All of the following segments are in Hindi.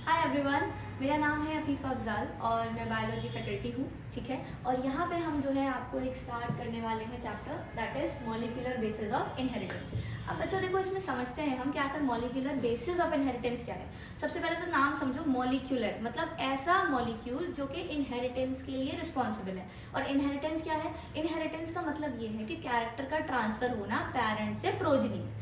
हाय एवरीवन, मेरा नाम है अफीफ़ा अफजाल और मैं बायोलॉजी फैकल्टी हूँ। ठीक है, और यहाँ पे हम जो है आपको एक स्टार्ट करने वाले हैं chapter that is molecular basis of inheritance. अब बच्चों देखो, इसमें समझते हैं हम कि आखिर मॉलिक्यूलर बेसिस ऑफ इनहेरिटेंस क्या है। सबसे पहले तो नाम समझो, मॉलिक्यूलर मतलब ऐसा मॉलिक्यूल जो कि इनहेरिटेंस के लिए रिस्पॉन्सिबल है। और इनहेरिटेंस क्या है? इनहेरिटेंस का मतलब ये है कि कैरेक्टर का ट्रांसफर होना पेरेंट से प्रोजनी में।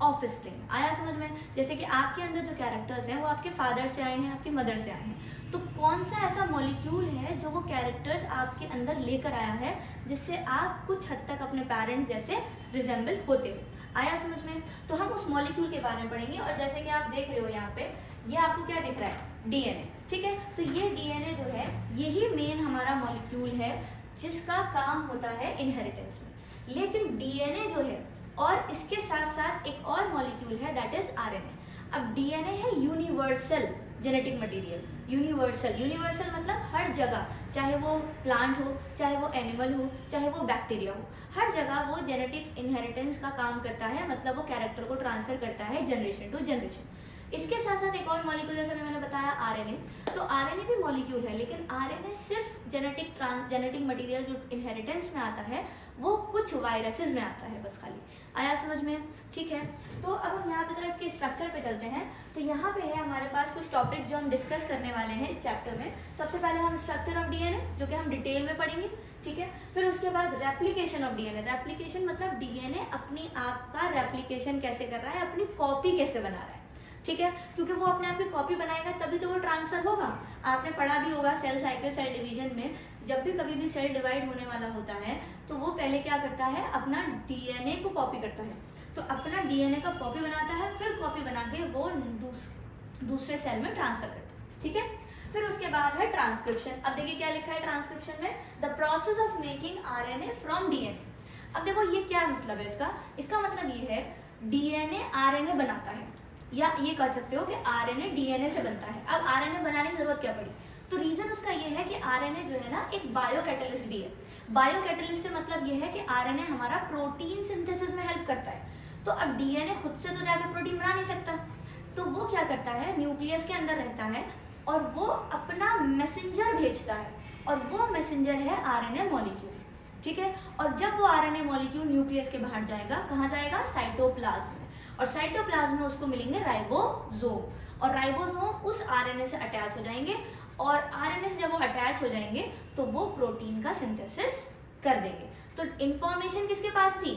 ऑफस्प्रिंग आया समझ में? जैसे कि आपके अंदर जो कैरेक्टर्स हैं वो आपके फादर से आए हैं, आपकी मदर से आए हैं। तो कौन सा ऐसा मॉलिक्यूल है जो वो कैरेक्टर्स आपके अंदर लेकर आया है जिससे आप कुछ हद तक अपने पेरेंट्स जैसे रिजेंबल होते हो? आया समझ में? तो हम उस मॉलिक्यूल के बारे में पढ़ेंगे। और जैसे कि आप देख रहे हो यहाँ पे, ये आपको क्या दिख रहा है? डीएनए। ठीक है, तो ये डीएनए जो है यही मेन हमारा मॉलिक्यूल है जिसका काम होता है इनहेरिटेंस में। लेकिन डीएनए जो है और इसके साथ साथ एक और मॉलिक्यूल है दैट इज आरएनए। अब डीएनए है यूनिवर्सल जेनेटिक मटेरियल। यूनिवर्सल मतलब हर जगह, चाहे वो प्लांट हो, चाहे वो एनिमल हो, चाहे वो बैक्टीरिया हो, हर जगह वो जेनेटिक इनहेरिटेंस का काम करता है। मतलब वो कैरेक्टर को ट्रांसफर करता है जनरेशन टू जनरेशन। इसके साथ साथ एक और मॉलिक्यूल जैसे मैंने बताया आरएनए। तो आरएनए भी मॉलिक्यूल है, लेकिन आरएनए सिर्फ जेनेटिक मटेरियल जो इनहेरिटेंस में आता है वो कुछ वायरसेस में आता है बस खाली। आया समझ में? ठीक है, तो अब हम यहाँ पे जरा इसके स्ट्रक्चर पे चलते हैं। तो यहाँ पे है हमारे पास कुछ टॉपिक्स जो हम डिस्कस करने वाले हैं इस चैप्टर में। सबसे पहले हम स्ट्रक्चर ऑफ डीएनए जो कि हम डिटेल में पढ़ेंगे। ठीक है, फिर उसके बाद रेप्लिकेशन ऑफ डीएनए। रेप्लिकेशन मतलब डीएनए अपनी आप का रेप्लिकेशन कैसे कर रहा है, अपनी कॉपी कैसे बना रहा है। ठीक है, क्योंकि वो अपने आप की कॉपी बनाएगा तभी तो वो ट्रांसफर होगा। आपने पढ़ा भी होगा सेल साइकिल, सेल डिवीजन में, जब भी कभी भी सेल डिवाइड होने वाला होता है तो वो पहले क्या करता है, अपना डीएनए को कॉपी करता है। तो अपना डीएनए का कॉपी बनाता है, फिर कॉपी बना के वो दूसरे सेल में ट्रांसफर करता है। ठीक है, फिर उसके बाद है ट्रांसक्रिप्शन। अब देखिए क्या लिखा है ट्रांसक्रिप्शन में, the process of making RNA from DNA. अब देखो ये क्या मतलब है इसका मतलब ये है डीएनए आरएनए बनाता है, या ये कह सकते हो कि आरएनए डीएनए से बनता है। अब आरएनए बनाने की जरूरत क्या पड़ी? तो रीजन उसका ये है कि आरएनए जो है ना एक बायो कैटलिस्ट भी है। बायो कैटलिस्ट से मतलब ये है कि आरएनए हमारा प्रोटीन सिंथेसिस में हेल्प करता है। तो अब डीएनए खुद से तो जाके प्रोटीन बना नहीं सकता, तो वो क्या करता है, न्यूक्लियस के अंदर रहता है और वो अपना मैसेंजर भेजता है, और वो मैसेंजर है आरएनए मॉलिक्यूल। ठीक है, और जब वो आरएनए मॉलिक्यूल न्यूक्लियस के बाहर जाएगा, कहाँ जाएगा? साइटोप्लाज्म में। और साइटोप्लाज्म में उसको मिलेंगे राइबोसोम, और राइबोसोम उस आरएनए से अटैच हो जाएंगे, और आरएनए से जब वो अटैच हो जाएंगे तो वो प्रोटीन का सिंथेसिस कर देंगे। तो इंफॉर्मेशन किसके पास थी?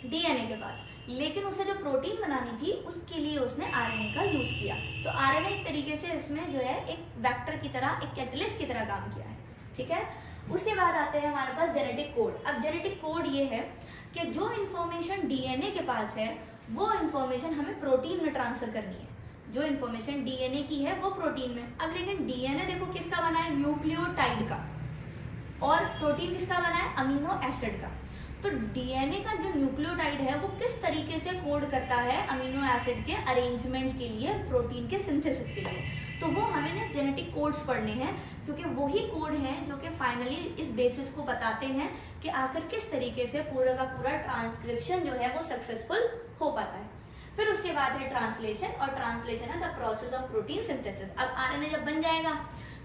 डीएनए के पास, लेकिन उसे जो प्रोटीन बनानी थी उसके लिए उसने आरएनए का यूज किया। तो आरएनए एक तरीके से इसमें जो है एक वेक्टर की तरह, एक कैटलिस्ट की तरह काम किया है। ठीक है, उसके बाद आते हैं हमारे पास जेनेटिक कोड। अब जेनेटिक कोड ये है कि जो इन्फॉर्मेशन डीएनए के पास है वो इन्फॉर्मेशन हमें प्रोटीन में ट्रांसफर करनी है। जो इन्फॉर्मेशन डीएनए की है वो प्रोटीन में। अब लेकिन डीएनए देखो किसका बना है? न्यूक्लियोटाइड का। और प्रोटीन किसका बना है? अमीनो एसिड का। तो डीएनए का जो न्यूक्लियोटाइड है वो किस तरीके से कोड करता है अमीनो एसिड के अरेंजमेंट के लिए, प्रोटीन के सिंथेसिस के लिए। तो वो हमें ना जेनेटिक कोड्स पढ़ने हैं, क्योंकि वही कोड हैं जो कि फाइनली इस बेसिस को बताते हैं कि आखिर किस तरीके से पूरा का पूरा ट्रांसक्रिप्शन जो है वो सक्सेसफुल हो पाता है। फिर उसके बाद है ट्रांसलेशन, और ट्रांसलेशन है the process of protein synthesis. अब आरएनए जब बन जाएगा,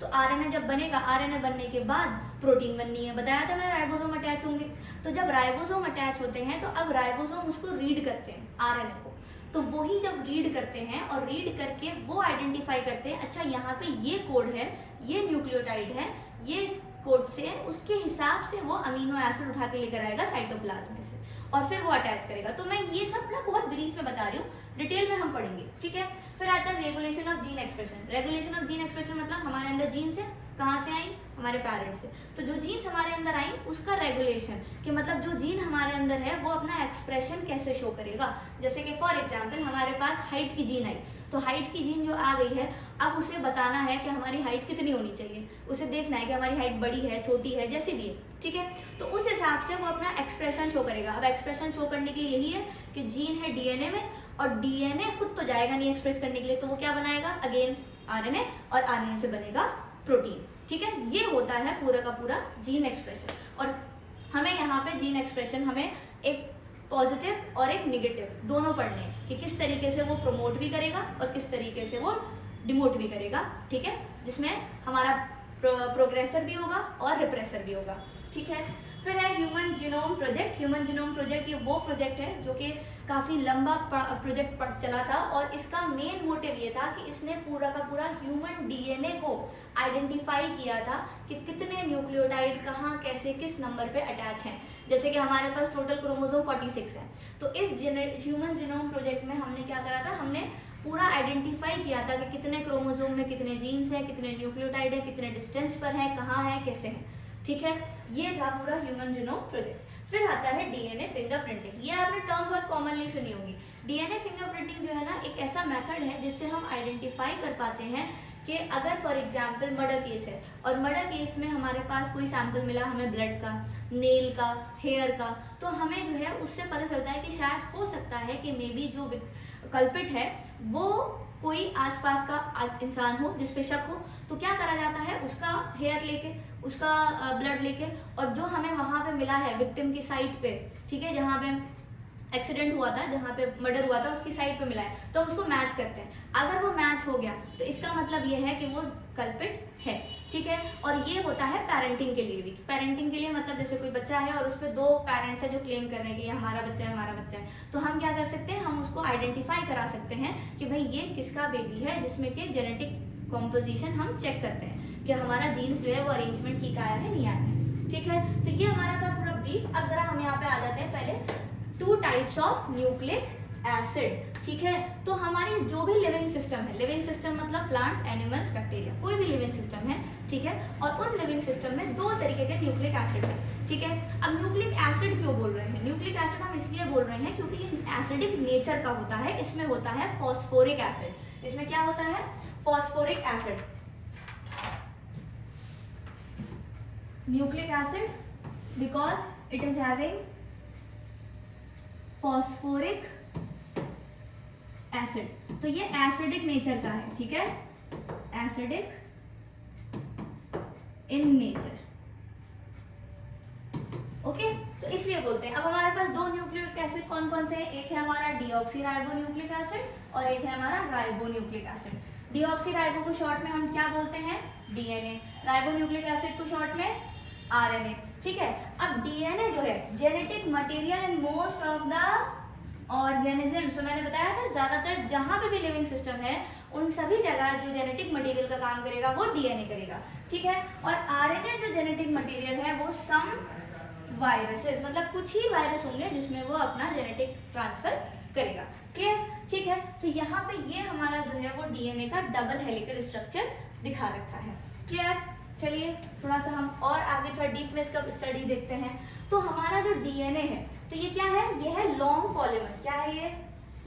तो आरएनए जब बनेगा, आरएनए बनने के बाद प्रोटीन बननी है, बताया था मैंने, राइबोसोम अटैच होंगे। तो जब राइबोसोम अटैच होते हैं तो अब राइबोसोम उसको रीड करते हैं आरएनए को। तो वही जब रीड करते हैं और रीड करके वो आइडेंटिफाई करते हैं, अच्छा यहाँ पे ये कोड है, ये न्यूक्लियोटाइड है, ये कोड से उसके हिसाब से वो अमीनो एसिड उठा के लेकर आएगा साइटोप्लाज्म में से, और फिर वो अटैच करेगा। तो मैं ये सब ना बहुत ब्रीफ में बता रही हूँ, डिटेल में हम पढ़ेंगे। ठीक है, फिर आता है regulation of gene expression. Regulation of gene expression मतलब हमारे अंदर जीन्स है, कहाँ से आई? हमारे पेरेंट्स से। तो जो जीन्स हमारे अंदर आई उसका रेगुलेशन, कि मतलब जो जीन हमारे अंदर है वो अपना एक्सप्रेशन कैसे शो करेगा। जैसे कि फॉर एग्जांपल हमारे पास हाइट की जीन आई, तो हाइट की जीन जो आ गई है, अब उसे बताना है कि हमारी हाइट कितनी होनी चाहिए, उसे देखना है कि हमारी हाइट बड़ी है, छोटी है, जैसी भी है। ठीक है, तो उस हिसाब से वो अपना एक्सप्रेशन शो करेगा। अब एक्सप्रेशन शो करने के लिए यही है कि जीन है डीएनए में, और डीएनए खुद तो जाएगा नहीं एक्सप्रेस करने के लिए, तो वो क्या बनाएगा? अगेन आरएनए, और आरएनए से बनेगा प्रोटीन। ठीक है, ये होता है पूरा का पूरा जीन एक्सप्रेशन। और हमें यहाँ पे जीन एक्सप्रेशन हमें एक पॉजिटिव और एक निगेटिव दोनों पढ़ने हैं कि किस तरीके से वो प्रमोट भी करेगा और किस तरीके से वो डिमोट भी करेगा, ठीक है, जिसमें हमारा प्रोग्रेसर भी होगा और रिप्रेसर भी होगा, ठीक है। फिर है human genome project. Human genome project ये वो प्रोजेक्ट है जो कि काफ़ी लंबा प्रोजेक्ट चला था और इसका मेन मोटिव ये था कि इसने पूरा का पूरा ह्यूमन डीएनए को आइडेंटिफाई किया था कि कितने न्यूक्लियोटाइड कहाँ कैसे किस नंबर पे अटैच हैं। जैसे कि हमारे पास टोटल क्रोमोसोम 46 है, तो इस ह्यूमन जीनोम प्रोजेक्ट में हमने क्या करा था, हमने पूरा आइडेंटिफाई किया था कि कितने क्रोमोसोम में कितने जीन्स हैं, कितने न्यूक्लियोटाइड है, कितने डिस्टेंस पर है, कहाँ है, कैसे है, ठीक है। ये था पूरा ह्यूमन जीनोम प्रोजेक्ट। फिर आता है डीएनए फिंगरप्रिंटिंग। ये आपने टर्म बहुत कॉमनली सुनी होगी। डीएनए फिंगरप्रिंटिंग जो है ना, एक ऐसा मेथड है जिससे हम आइडेंटिफाई कर पाते हैं कि अगर फॉर एग्जांपल मर्डर केस है और मर्डर केस में हमारे पास कोई सैंपल मिला हमें ब्लड का, नेल का, हेयर का, तो हमें जो है उससे पता चलता है कि शायद हो सकता है कि मे बी जो कल्पिट है वो कोई आसपास का इंसान हो जिस पे शक हो, तो क्या करा जाता है, उसका हेयर लेके, उसका ब्लड लेके, और जो हमें वहां पे मिला है विक्टिम की साइट पे, ठीक है, जहाँ पे एक्सीडेंट हुआ था, जहाँ पे मर्डर हुआ था, उसकी साइड पे मिला है, तो हम उसको मैच करते हैं। अगर वो मैच हो गया तो इसका मतलब ये है कि वो कल्पिट है, ठीक है। और ये होता है पेरेंटिंग के लिए भी। पेरेंटिंग के लिए मतलब जैसे कोई बच्चा है और उस पर दो पेरेंट्स है जो क्लेम कर रहे हैं कि ये हमारा बच्चा है, हमारा बच्चा है, तो हम क्या कर सकते हैं, हम उसको आइडेंटिफाई करा सकते हैं कि भाई ये किसका बेबी है, जिसमें कि जेनेटिक कॉम्पोजिशन हम चेक करते हैं कि हमारा जीन्स जो है वो अरेंजमेंट ठीक आया है, नहीं आया है, ठीक है। तो ये हमारा था पूरा ब्रीफ। अब जरा हम यहाँ पे आ जाते हैं पहले 2 टाइप्स ऑफ न्यूक्लिक एसिड, ठीक है। तो हमारी जो भी लिविंग सिस्टम है, लिविंग सिस्टम मतलब प्लांट्स, एनिमल्स, बैक्टीरिया, कोई भी लिविंग सिस्टम है, ठीक है, और उन लिविंग सिस्टम में 2 तरीके के न्यूक्लिक एसिड है, ठीक है। अब न्यूक्लिक एसिड क्यों बोल रहे हैं, न्यूक्लिक एसिड हम इसलिए बोल रहे हैं क्योंकि ये एसिडिक नेचर का होता है। इसमें होता है फॉस्फोरिक एसिड। इसमें क्या होता है, phosphoric acid. Nucleic acid because it is having phosphoric acid, तो ये एसिडिक नेचर का है, ठीक है, एसिडिक इन नेचर, ओके। तो इसलिए बोलते हैं। अब हमारे पास 2 न्यूक्लिक एसिड कौन कौन से हैं, एक है हमारा डीऑक्सीराइबोन्यूक्लिक एसिड और एक है हमारा राइबोन्यूक्लिक एसिड। डीऑक्सीराइबो को शॉर्ट में हम क्या बोलते हैं, डीएनए। राइबोन्यूक्लिक एसिड को शॉर्ट में आरएनए, ठीक है। अब डीएनए जो है genetic material in most of the organisms, तो मैंने बताया था ज्यादातर जहां पे भी लिविंग सिस्टम है उन सभी जगह जो जेनेटिक मटेरियल का काम करेगा वो डीएनए करेगा, ठीक है। और आरएनए जो जेनेटिक मटेरियल है वो सम वायरसेस, मतलब कुछ ही वायरस होंगे जिसमें वो अपना जेनेटिक ट्रांसफर करेगा, क्लियर, ठीक है। तो यहाँ पे ये हमारा जो है वो डीएनए का डबल हेलिकल स्ट्रक्चर दिखा रखा है, क्लियर। चलिए थोड़ा सा हम और आगे थोड़ा डीप में इसका स्टडी देखते हैं। तो हमारा जो डीएनए है तो ये क्या है, ये है लॉन्ग पॉलीमर। क्या है ये,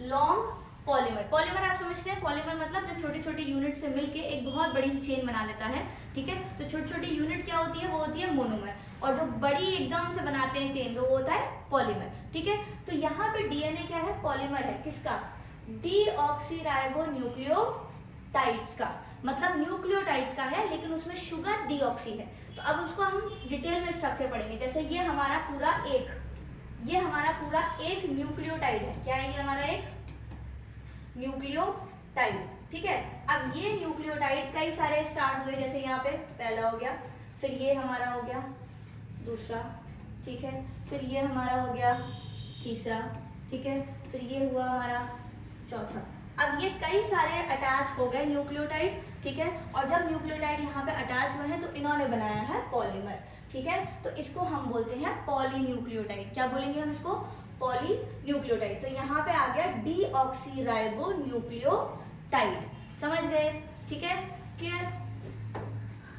लॉन्ग पॉलीमर। पॉलीमर आप समझते हैं, पॉलीमर मतलब जो छोटी छोटी यूनिट से मिलके एक बहुत बड़ी चेन बना लेता है, ठीक है। तो छोटी छोटी यूनिट क्या होती है, वो होती है मोनोमर, और जो बड़ी एकदम से बनाते हैं चेन तो वो होता है पॉलीमर, ठीक है। तो यहाँ पे डीएनए क्या है, पॉलीमर है, किसका, डीऑक्सीराइबोन्यूक्लियोटाइड्स का, मतलब न्यूक्लियोटाइड्स का है लेकिन उसमें शुगर डीऑक्सी है। तो अब उसको हम डिटेल में स्ट्रक्चर पढ़ेंगे। जैसे ये हमारा पूरा एक न्यूक्लियोटाइड है, क्या है ये हमारा एक न्यूक्लियोटाइड, ठीक है। अब ये न्यूक्लियोटाइड कई सारे स्टार्ट हुए, जैसे यहाँ पे पहला हो गया, फिर ये हमारा हो गया दूसरा, ठीक है, फिर ये हमारा हो गया तीसरा, ठीक है, फिर ये हुआ हमारा चौथा। अब ये कई सारे अटैच हो गए न्यूक्लियोटाइड, ठीक है। और जब न्यूक्लियोटाइड यहाँ पे अटैच हुए हैं तो इन्होंने बनाया है पॉलीमर, ठीक है। तो इसको हम बोलते हैं पॉलीन्यूक्लियोटाइड। क्या बोलेंगे हम इसको, पॉलीन्यूक्लियोटाइड। तो यहाँ पे आ गया डीऑक्सीराइबोन्यूक्लियोटाइड, समझ गए, ठीक है, क्लियर।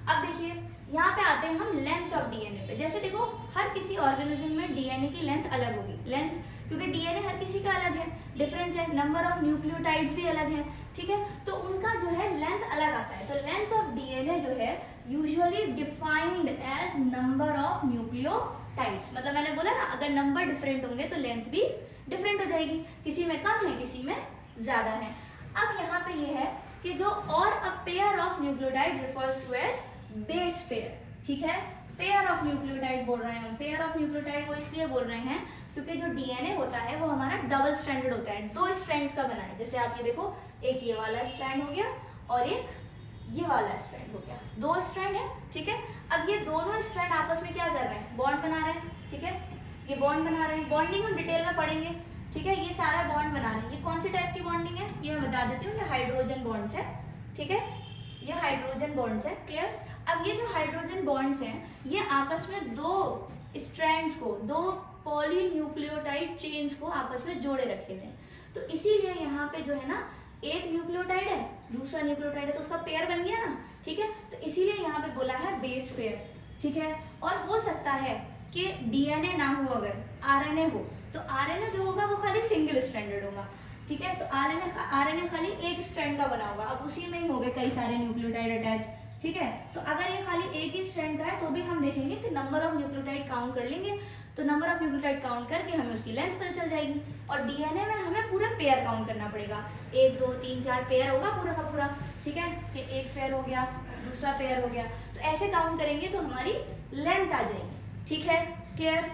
अब देखिए यहाँ पे आते हैं हम लेंथ ऑफ डीएनए पे। जैसे देखो हर किसी ऑर्गेनिज्म में डीएनए की लेंथ अलग होगी, लेंथ, क्योंकि डीएनए हर किसी का अलग है, डिफरेंस है, नंबर ऑफ न्यूक्लियोटाइड्स भी अलग है, ठीक है। तो उनका जो है लेंथ अलग आता है। तो लेंथ ऑफ डीएनए जो है usually defined as number of nucleotides, मतलब मैंने बोला ना अगर नंबर डिफरेंट होंगे तो लेंथ भी डिफरेंट हो जाएगी, किसी में कम है किसी में ज्यादा है। अब यहाँ पे ये है कि जो और a pair of nucleotide refers to as base pair, ठीक है। पेयर ऑफ न्यूक्लियोटाइड बोल रहे हैं हम। पेयर ऑफ न्यूक्लियोटाइड वो इसलिए बोल रहे हैं क्योंकि जो डीएनए होता है वो हमारा डबल स्ट्रैंडेड होता है, 2 स्ट्रैंड्स का बना है। जैसे आप ये देखो, एक ये वाला स्ट्रैंड हो गया और एक ये वाला स्ट्रैंड हो गया, 2 स्ट्रैंड है, ठीक है। अब ये दोनों स्ट्रैंड आपस में क्या कर रहे हैं, बॉन्ड बना रहे हैं, ठीक है, ये बॉन्ड बना रहे हैं, बॉन्डिंग हम डिटेल में पढ़ेंगे, ठीक है। ये सारा बॉन्ड बना रहे हैं, ये कौन सी टाइप की बॉन्डिंग है ये मैं बता देती हूँ, ये हाइड्रोजन बॉन्ड्स है, ठीक है, ये हाइड्रोजन बॉन्ड्स है, क्लियर। अब ये जो हाइड्रोजन बॉन्ड्स हैं ये आपस में 2 स्ट्रैंड्स को, 2 पॉलीन्यूक्लियोटाइड चेन्स को आपस में जोड़े रखे हुए हैं, तो इसीलिए यहाँ पे जो है ना एक न्यूक्लियोटाइड है, दूसरा न्यूक्लियोटाइड है, तो उसका पेयर बन गया ना, ठीक है, तो इसीलिए यहाँ पे बोला है बेस पेयर, ठीक है। और हो सकता है कि डीएनए ना हो, अगर आरएनए हो तो आरएनए जो होगा वो खाली सिंगल स्ट्रैंडेड होगा, ठीक है, तो आरएनए खाली एक स्ट्रैंड का बना होगा, अब उसी में ही हो गए कई सारे न्यूक्लियोटाइड अटैच, ठीक है। तो अगर ये खाली एक ही स्ट्रैंड का है तो भी हम देखेंगे कि नंबर ऑफ न्यूक्लियोटाइड काउंट कर लेंगे, तो नंबर ऑफ न्यूक्लियोटाइड काउंट करके हमें उसकी लेंथ पता चल जाएगी। और डीएनए में हमें पूरा पेयर काउंट करना पड़ेगा, 1 2 3 4 पेयर होगा पूरा का पूरा, ठीक है, कि एक पेयर हो गया, दूसरा पेयर हो गया, तो ऐसे काउंट करेंगे तो हमारी लेंथ आ जाएगी, ठीक है, क्लियर।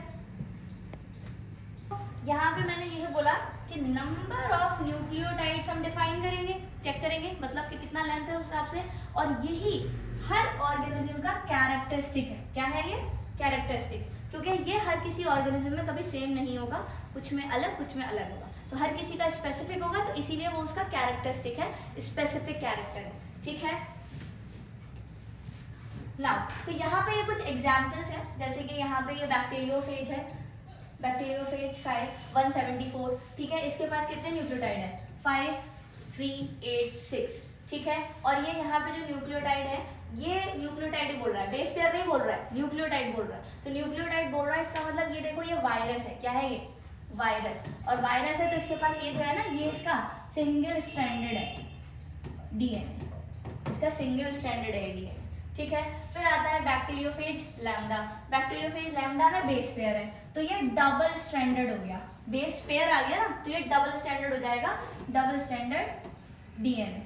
यहाँ पे मैंने यह बोला कि नंबर ऑफ न्यूक्लियोटाइड्स हम डिफाइन करेंगे, चेक करेंगे मतलब कि कितना लेंथ है उस हिसाब से, और यही हर ऑर्गेनिज्म का कैरेक्टरिस्टिक है, क्या है ये कैरेक्टरिस्टिक, क्योंकि ये हर किसी ऑर्गेनिज्म में कभी सेम नहीं होगा, कुछ में अलग कुछ में अलग होगा, तो हर किसी का स्पेसिफिक होगा, तो इसीलिए वो उसका कैरेक्टरिस्टिक है, स्पेसिफिक कैरेक्टर है, ठीक है ना। तो यहाँ पे ये कुछ एग्जाम्पल्स है, जैसे कि यहाँ पे ये बैक्टीरियोफेज है, बैक्टीरियोफेज 174, ठीक है, इसके पास कितने न्यूक्लियोटाइड है 5 3 8 6, ठीक है, और ये यहाँ पे जो न्यूक्लियोटाइड है ये न्यूक्लियोटाइड ही बोल रहा है, बेस पेयर नहीं बोल रहा है, न्यूक्लियोटाइड बोल रहा है, तो न्यूक्लियोटाइड बोल रहा है, इसका मतलब ये देखो ये वायरस है, क्या है ये वायरस, और वायरस है तो इसके पास ये जो है ना ये इसका सिंगल स्ट्रैंडेड है डीएनए, इसका सिंगल स्ट्रैंडेड है डीएनए, ठीक है। फिर आता है बैक्टीरियोफेज लैम्डा, बैक्टीरियोफेज लैम्डा में बेस पेयर है, तो ये डबल स्ट्रैंडेड हो गया, बेस पेयर आ गया ना, तो ये डबल स्ट्रैंडेड हो जाएगा, डबल स्ट्रैंडेड डीएनए,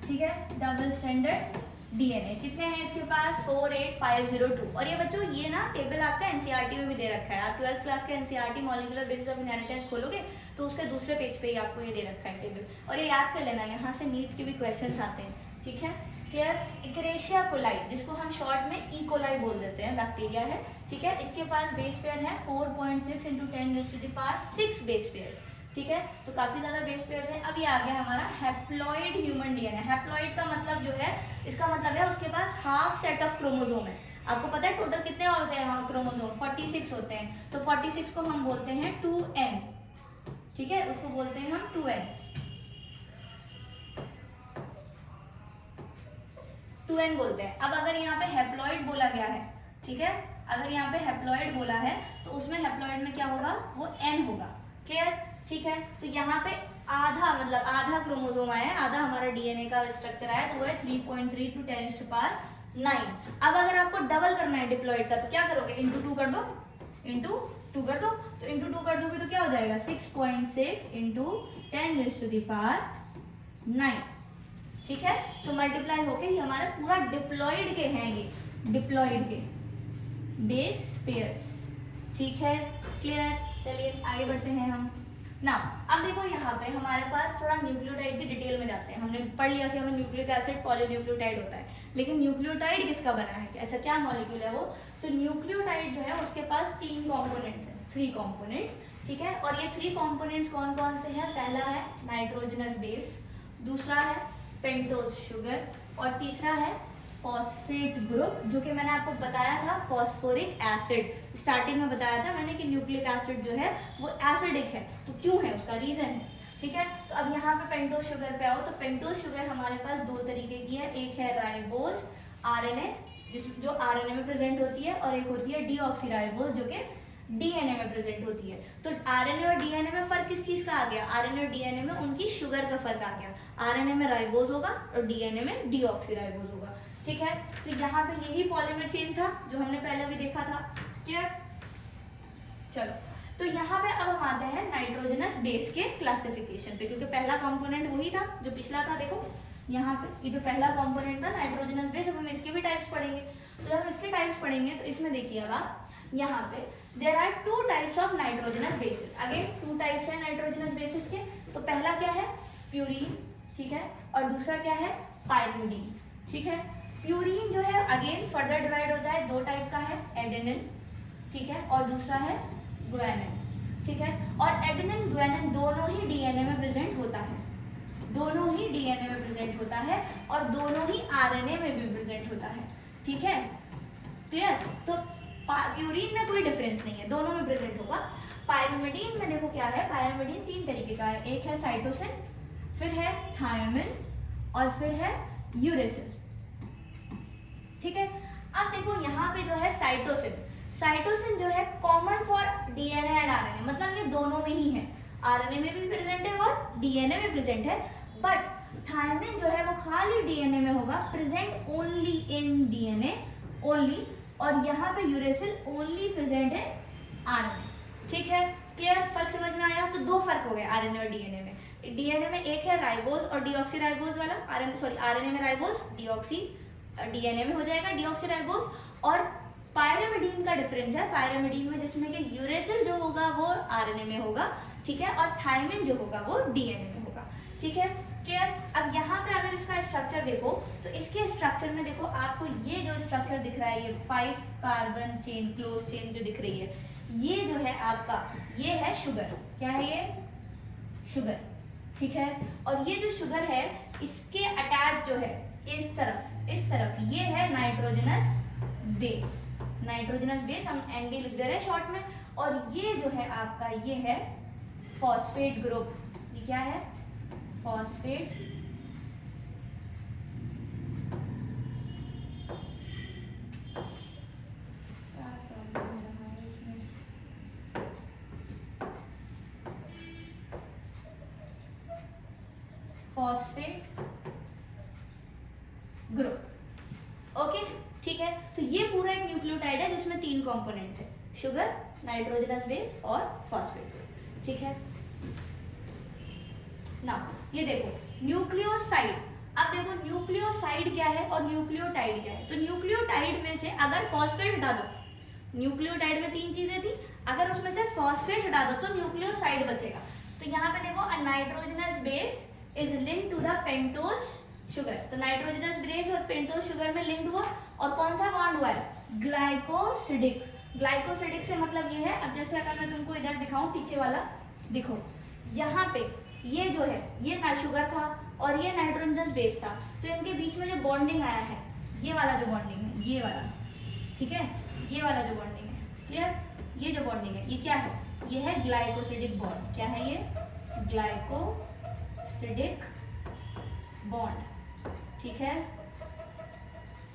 ठीक है, डबल स्ट्रैंडेड डीएनए। कितने हैं इसके पास 48502, और ये बच्चों ये ना टेबल आपका एनसीईआरटी में भी दे रखा है, आप 12th क्लास के NCERT molecular basis of inheritance खोलोगे तो उसके दूसरे पेज पे ही आपको ये दे रखा है टेबल, और ये याद कर लेना, यहाँ से नीट के भी क्वेश्चंस आते हैं, ठीक है, क्लियर। इक्रेशिया कोलाई, जिसको हम शॉर्ट में ई कोलाई बोल देते हैं, बैक्टीरिया है, ठीक है, इसके पास बेस पेयर है 4.6 × 10⁻⁶ बेस पेयर्स, ठीक है, तो काफी ज्यादा बेस पेयर्स है। अब ये आ गया हमारा हैप्लॉइड ह्यूमन डीएनए, हैप्लॉइड का मतलब जो है, इसका मतलब है उसके पास हाफ सेट ऑफ क्रोमोसोम है, आपको पता है टोटल कितने और होते हैं क्रोमोसोम 46 होते हैं, तो 46 को हम बोलते हैं 2n, ठीक है, उसको बोलते हैं हम 2n बोलते हैं। अब अगर यहाँ पे हैप्लॉइड बोला गया है, ठीक है, अगर यहाँ पे हैप्लॉइड बोला है तो उसमें हैप्लॉइड में क्या होगा, वो n होगा, क्लियर, ठीक है। तो यहाँ पे आधा मतलब आधा क्रोमोसोम आया है, आधा हमारा डीएनए का स्ट्रक्चर आया, तो वो है 3.3 × 10⁻⁹। अब अगर आपको डबल करना है डिप्लॉइड का तो क्या करोगे, इंटू 2 कर दो, इंटू 2 कर दो, तो इंटू 2 कर दोगे तो क्या हो जाएगा 6.6 × 10⁻⁹, ठीक है, तो मल्टीप्लाई होके ये हमारा पूरा डिप्लॉइड के हैं, ये डिप्लॉइड के बेस पेयर्स, ठीक है, क्लियर। चलिए आगे बढ़ते हैं हम ना। अब देखो यहाँ पे हमारे पास थोड़ा न्यूक्लियोटाइड की डिटेल में जाते हैं, हमने पढ़ लिया कि हमें न्यूक्लिक एसिड पॉलीन्यूक्लियोटाइड होता है, लेकिन न्यूक्लियोटाइड किसका बना है, ऐसा क्या मॉलिक्यूल है वो, तो न्यूक्लियोटाइड जो है उसके पास 3 कॉम्पोनेंट्स हैं, 3 कॉम्पोनेंट्स, ठीक है, और ये 3 कॉम्पोनेंट्स कौन कौन से हैं, पहला है नाइट्रोजनस बेस, दूसरा है पेंटोज शुगर, और तीसरा है फॉस्फेट ग्रुप, जो कि मैंने आपको बताया था फॉस्फोरिक एसिड, स्टार्टिंग में बताया था मैंने कि न्यूक्लिक एसिड जो है वो एसिडिक है, तो क्यों है उसका रीजन है, ठीक है। तो अब यहाँ पे पेंटोज शुगर पे आओ, तो पेंटोज शुगर हमारे पास 2 तरीके की है, एक है राइबोज आरएनए जो आरएनए में प्रेजेंट होती है, और एक होती है डीऑक्सीराइबोज जो कि डीएनए में प्रेजेंट होती है। तो आरएनए और डीएनए में फर्क किस चीज का आ गया, आरएनए और डीएनए में उनकी शुगर का फर्क आ गया, आरएनए में राइबोज होगा और डीएनए में डीऑक्सीराइबोज होगा, ठीक है। तो यहाँ पे यही पॉलीमर चेन था जो हमने पहले भी देखा था, क्लियर। चलो तो यहाँ पे अब हम आते हैं नाइट्रोजनस बेस के क्लासिफिकेशन पे, क्योंकि पहला कंपोनेंट वही था जो पिछला था, देखो यहाँ पे ये जो पहला कंपोनेंट था नाइट्रोजनस बेस, अब हम इसके भी टाइप्स पढ़ेंगे, तो जब हम इसके टाइप्स पढ़ेंगे तो इसमें देखिए अब आप यहाँ पे there are 2 types of nitrogenous bases. Again 2 types है नाइट्रोजनस बेसिस के। तो पहला क्या है, प्यूरीन, ठीक है, और दूसरा क्या है, पायरिमिडीन, ठीक है। प्यूरीन जो है अगेन फर्दर डिवाइड होता है, 2 टाइप का है, एडेनिन, ठीक है, और दूसरा है ग्वानिन, ठीक है। और एडेनिन ग्वानिन दोनों ही डीएनए में प्रेजेंट होता है, दोनों ही डीएनए में प्रेजेंट होता है और दोनों ही आरएनए में भी प्रेजेंट होता है, ठीक है, क्लियर। तो प्यूरीन में कोई डिफरेंस नहीं है, दोनों में प्रेजेंट होगा। पायरिमिडीन में देखो क्या है, पायरिमिडीन 3 तरीके का है, एक है साइटोसिन, फिर है थायोमिन और फिर है यूरेसिल, ठीक है। अब देखो यहाँ पे जो है साइटोसिन, साइटोसिन जो है common for DNA and RNA, मतलब ये दोनों में ही है, आरएनए में भी प्रेजेंट है और डीएनए में प्रेजेंट है। बट थायमिन जो है वो खाली डीएनए में होगा, present only in DNA only, और यहाँ पे यूरेसिल ओनली प्रेजेंट है आरएनए, ठीक है, क्लियर। फर्क समझ में आया। तो 2 फर्क हो गए आरएनए और डीएनए में। डीएनए में एक है राइबोज और डीऑक्सीराइबोज वाला, आरएनए में राइबोज, डीऑक्सी डीएनए में हो जाएगा डीऑक्सीराइबोज। और पायरिमिडीन का डिफरेंस है, पायरिमिडीन में जिसमें कि यूरेसिल जो होगा वो आरएनए में होगा, ठीक है, और थायमिन जो होगा वो डीएनए में होगा, ठीक है, क्लियर। अब यहाँ पे अगर इसका स्ट्रक्चर देखो तो इसके स्ट्रक्चर में देखो आपको ये जो स्ट्रक्चर दिख रहा है, ये 5 कार्बन चेन, क्लोज चेन जो दिख रही है, ये जो है आपका, ये है शुगर, क्या है ये, शुगर, ठीक है। और ये जो शुगर है इसके अटैच जो है इस तरफ ये है नाइट्रोजनस बेस, नाइट्रोजनस बेस हम एनबी लिख दे रहे हैं शॉर्ट में। और ये जो है आपका, ये है फॉस्फेट ग्रुप, ये क्या है, फॉस्फेट फॉस्फेट ग्रुप, ओके, ठीक है। तो ये पूरा एक न्यूक्लियोटाइड है जिसमें 3 कंपोनेंट है, शुगर, नाइट्रोजनस बेस और फॉस्फेट ग्रुप, ठीक है ना। ये देखो न्यूक्लियोसाइड, अब देखो न्यूक्लियोसाइड क्या है और न्यूक्लियोटाइड क्या है। तो न्यूक्लियोटाइड में से अगर फॉस्फेट हटा दो, न्यूक्लियोटाइड में 3 चीजें थी, अगर उसमें से फॉस्फेट हटा दो तो न्यूक्लियोसाइड बचेगा। तो यहाँ पे देखो a nitrogenous base is linked to the pentose sugar, तो नाइट्रोजनस बेस और पेंटोज शुगर में लिंक्ड हुआ, और कौन सा बॉन्ड हुआ है, ग्लाइकोसिडिक। ग्लाइकोसिडिक से मतलब ये है, अब जैसे अगर मैं तुमको इधर दिखाऊं पीछे वाला, देखो यहाँ पे ये जो है ये ना शुगर था और ये नाइट्रोजनस बेस था, तो इनके बीच में जो बॉन्डिंग आया है, ये वाला जो बॉन्डिंग है, ये वाला, ठीक है, ये वाला जो बॉन्डिंग है, क्लियर, ये जो बॉन्डिंग है ये क्या है, ये है ग्लाइकोसिडिक बॉन्ड, क्या है ये, ग्लाइकोसिडिक बॉन्ड, ठीक है,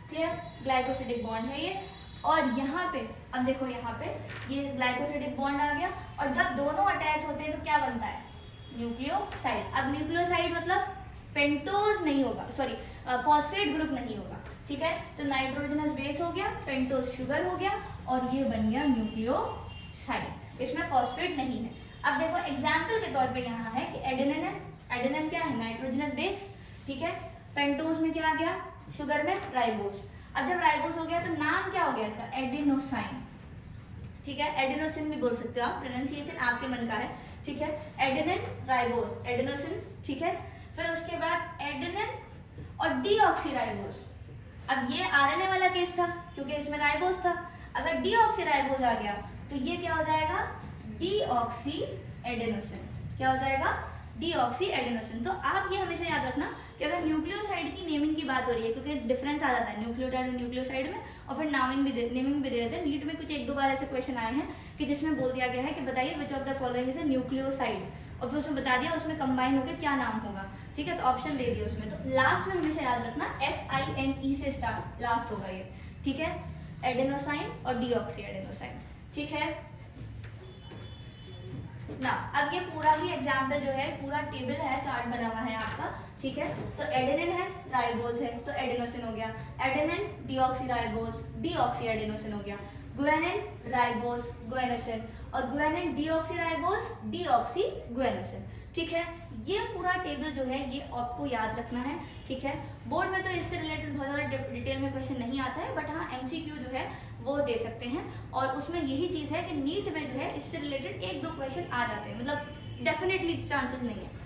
क्लियर, ग्लाइकोसिडिक बॉन्ड है ये। और यहाँ पे अब देखो, यहाँ पे ये ग्लाइकोसिडिक बॉन्ड आ गया, और जब दोनों अटैच होते हैं तो क्या बनता है, न्यूक्लियोसाइड। अब न्यूक्लियोसाइड मतलब पेंटोज नहीं होगा, सॉरी फॉस्फेट ग्रुप नहीं होगा, ठीक है। तो नाइट्रोजनस बेस हो गया, पेंटोज शुगर हो गया, और ये बन गया न्यूक्लियोसाइड, इसमें फॉस्फेट नहीं है। अब देखो एग्जाम्पल के तौर पे यहाँ है कि एडेनिन है, एडेनिन क्या है, नाइट्रोजनस बेस, ठीक है, पेंटोज में क्या आ गया, शुगर में राइबोस। अब जब राइबोस हो गया तो नाम क्या हो गया इसका, एडेनोसाइन, ठीक है, एडेनोसिन भी बोल सकते हो आप, प्रोनाउंसिएशन आपके मन का है, ठीक है, एडेनिन राइबोस, एडेनोसिन, ठीक है। फिर उसके बाद एडेनिन और डीऑक्सीराइबोस। अब ये आरएनए वाला केस था क्योंकि इसमें राइबोस था, अगर डीऑक्सीराइबोस आ गया तो ये क्या हो जाएगा, डीऑक्सी एडेनोसिन, क्या हो जाएगा, डीऑक्सी एडेनोसिन। तो आप ये हमेशा याद रखना कि अगर न्यूक्लियोसाइड की नेमिंग की बात हो रही है, क्योंकि डिफरेंस आ जाता है न्यूक्लियोटाइड और न्यूक्लियोसाइड में, और फिर नेमिंग भी दे देते हैं। नीट में कुछ 1-2 बार ऐसे क्वेश्चन आए हैं कि जिसमें बोल दिया गया है कि बताइए which of the following is a nucleoside, और फिर उसमें बता दिया उसमें कंबाइन होकर क्या नाम होगा, ठीक है, तो ऑप्शन दे दिए उसमें। तो लास्ट में हमेशा याद रखना SINE से स्टार्ट लास्ट होगा ये, ठीक है, एडेनोसाइन और डीऑक्सी एडेनोसाइन, ठीक है ना। अब ये पूरा ही एग्जाम्पल जो है, पूरा टेबल है, चार्ट बना हुआ है आपका, ठीक है। तो एडेनिन है, राइबोस है, तो एडेनोसिन हो गया, एडेनिन डीऑक्सीराइबोस, डीऑक्सी एडेनोसिन हो गया, गुआनिन राइबोस गुआनोसिन, और गुआनिन डीऑक्सीराइबोस डीऑक्सी गुआनोसिन, ठीक है। ये पूरा टेबल जो है ये आपको याद रखना है, ठीक है। बोर्ड में तो इससे रिलेटेड बहुत ज़्यादा डिटेल में क्वेश्चन नहीं आता है, बट हाँ MCQ जो है वो दे सकते हैं। और उसमें यही चीज़ है कि नीट में जो है इससे रिलेटेड 1-2 क्वेश्चन आ जाते हैं, मतलब डेफिनेटली चांसेस नहीं है।